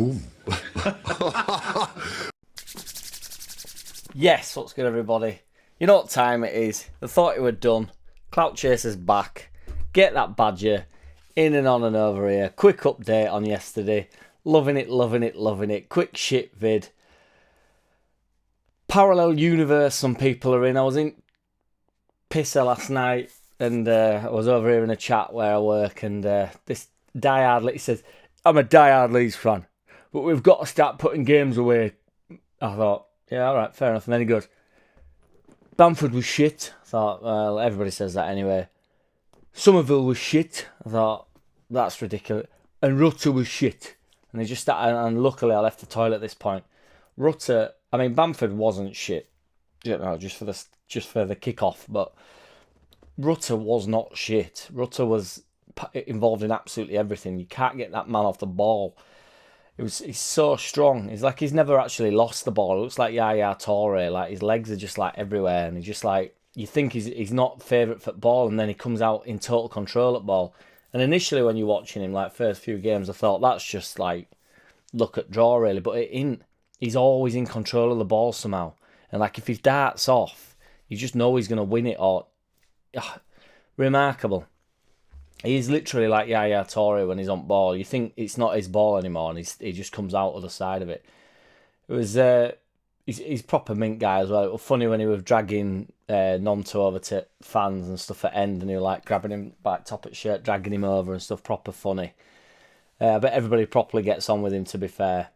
Boom. Yes, what's good, everybody? You know what time it is. I thought it were done. Clout Chaser's back. Get that badger in and on and over here. Quick update on yesterday. Loving it, loving it, loving it. Quick shit vid. Parallel universe some people are in. I was in Pisser last night and I was over here in a chat where I work, and this diehard, he says, I'm a diehard Leeds fan, but we've got to start putting games away. I thought, yeah, all right, fair enough. And then he goes, Bamford was shit. I thought, well, everybody says that anyway. Somerville was shit. I thought, that's ridiculous. And Rutter was shit. And he just started, and luckily I left the toilet at this point. Rutter, I mean, Bamford wasn't shit, you know, just for the kick-off, but Rutter was not shit. Rutter was involved in absolutely everything. You can't get that man off the ball. He's so strong. It's like he's never actually lost the ball. It looks like Yaya Toure. Like his legs are just like everywhere, and he's just like, you think he's not favourite for ball, and then he comes out in total control at ball. And initially when you're watching him, like first few games, I thought that's just like look at draw really, but it ain't. He's always in control of the ball somehow. And like if he darts off, you just know he's gonna win it. Or remarkable. He's literally like Yaya Toure when he's on ball. You think it's not his ball anymore, and he just comes out of the side of it. It was he's proper mint guy as well. It was funny when he was dragging Nonto over to fans and stuff at end, and he was like grabbing him by top of shirt, dragging him over and stuff. Proper funny. But everybody properly gets on with him, to be fair.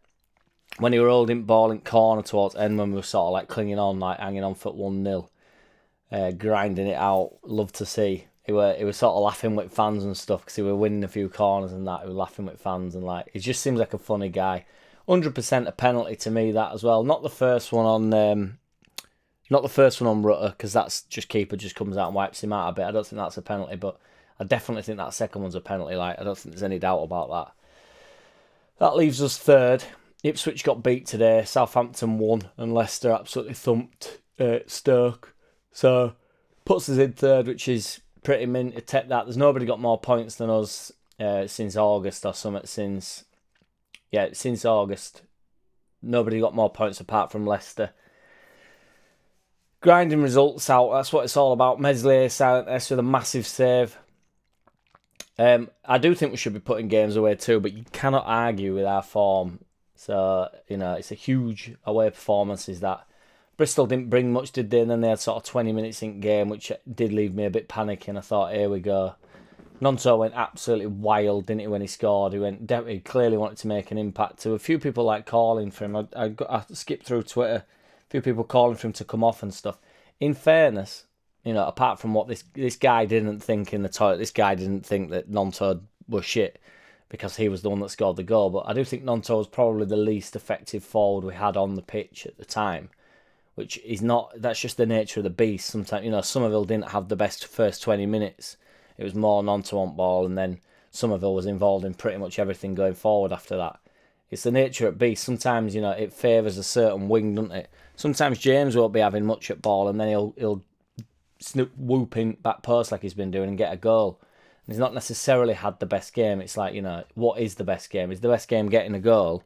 When he were holding ball in corner towards end, when we were sort of like clinging on, like hanging on for 1-0, grinding it out. Love to see. He was sort of laughing with fans and stuff because he were winning a few corners and that. He was laughing with fans, and like he just seems like a funny guy. 100% a penalty to me, that as well. Not the first one on Rutter, because that's just keeper just comes out and wipes him out a bit. I don't think that's a penalty, but I definitely think that second one's a penalty. Like I don't think there's any doubt about that. That leaves us third. Ipswich got beat today. Southampton won, and Leicester absolutely thumped Stoke. So puts us in third, which is pretty mint to take that. There's nobody got more points than us since August or something. Since August, nobody got more points apart from Leicester. Grinding results out. That's what it's all about. Meslier silent S with a massive save. I do think we should be putting games away too, but you cannot argue with our form. So, you know, it's a huge away performance, is that. Bristol didn't bring much, did they? And then they had sort of 20 minutes in game, which did leave me a bit panicking. I thought, here we go. Nonto went absolutely wild, didn't he, when he scored? He clearly wanted to make an impact. To a few people like calling for him. I skipped through Twitter. A few people calling for him to come off and stuff. In fairness, you know, apart from what this guy didn't think in the toilet, this guy didn't think that Nonto was shit because he was the one that scored the goal. But I do think Nonto was probably the least effective forward we had on the pitch at the time. Which is not, that's just the nature of the beast. Sometimes, you know, Somerville didn't have the best first 20 minutes. It was more Nonto on ball, and then Somerville was involved in pretty much everything going forward after that. It's the nature of beast. Sometimes, you know, it favours a certain wing, doesn't it? Sometimes James won't be having much at ball, and then he'll whoop in back post like he's been doing and get a goal. And he's not necessarily had the best game. It's like, you know, what is the best game? Is the best game getting a goal?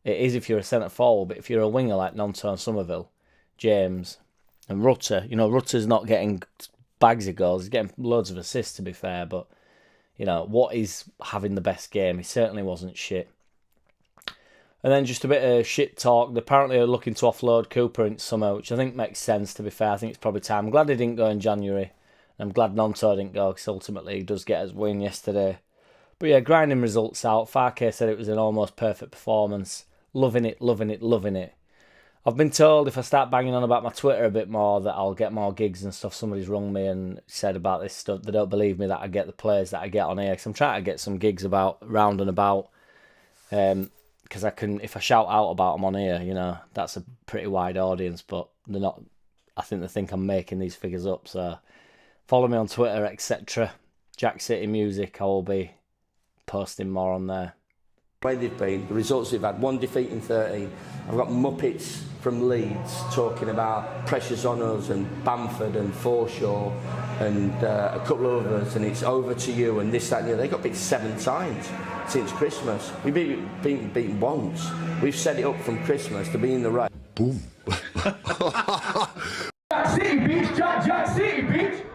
It is if you're a centre forward, but if you're a winger like Nonto and Somerville, James and Rutter, you know, Rutter's not getting bags of goals. He's getting loads of assists, to be fair. But, you know, what is having the best game? He certainly wasn't shit. And then just a bit of shit talk. They apparently are looking to offload Cooper in summer, which I think makes sense, to be fair. I think it's probably time. I'm glad he didn't go in January. I'm glad Nonto didn't go, because ultimately he does get his win yesterday. But yeah, grinding results out. Farke said it was an almost perfect performance. Loving it, loving it, loving it. I've been told if I start banging on about my Twitter a bit more that I'll get more gigs and stuff. Somebody's rung me and said about this stuff. They don't believe me that I get the players that I get on here. Because I'm trying to get some gigs about round and about. Because I can, if I shout out about them on here, you know, that's a pretty wide audience. But they're not. I think they think I'm making these figures up. So follow me on Twitter, etc. JackCity Music. I will be posting more on there. Way they've been, the results they've had, 1 defeat in 13. I've got Muppets from Leeds talking about pressures on us and Bamford and Forshaw and a couple of others, and it's over to you and this, that and the other. They got beat 7 times. since Christmas. We've been beaten once. We've set it up from Christmas to be in the race. Boom. JackCity, bitch. JackCity, bitch.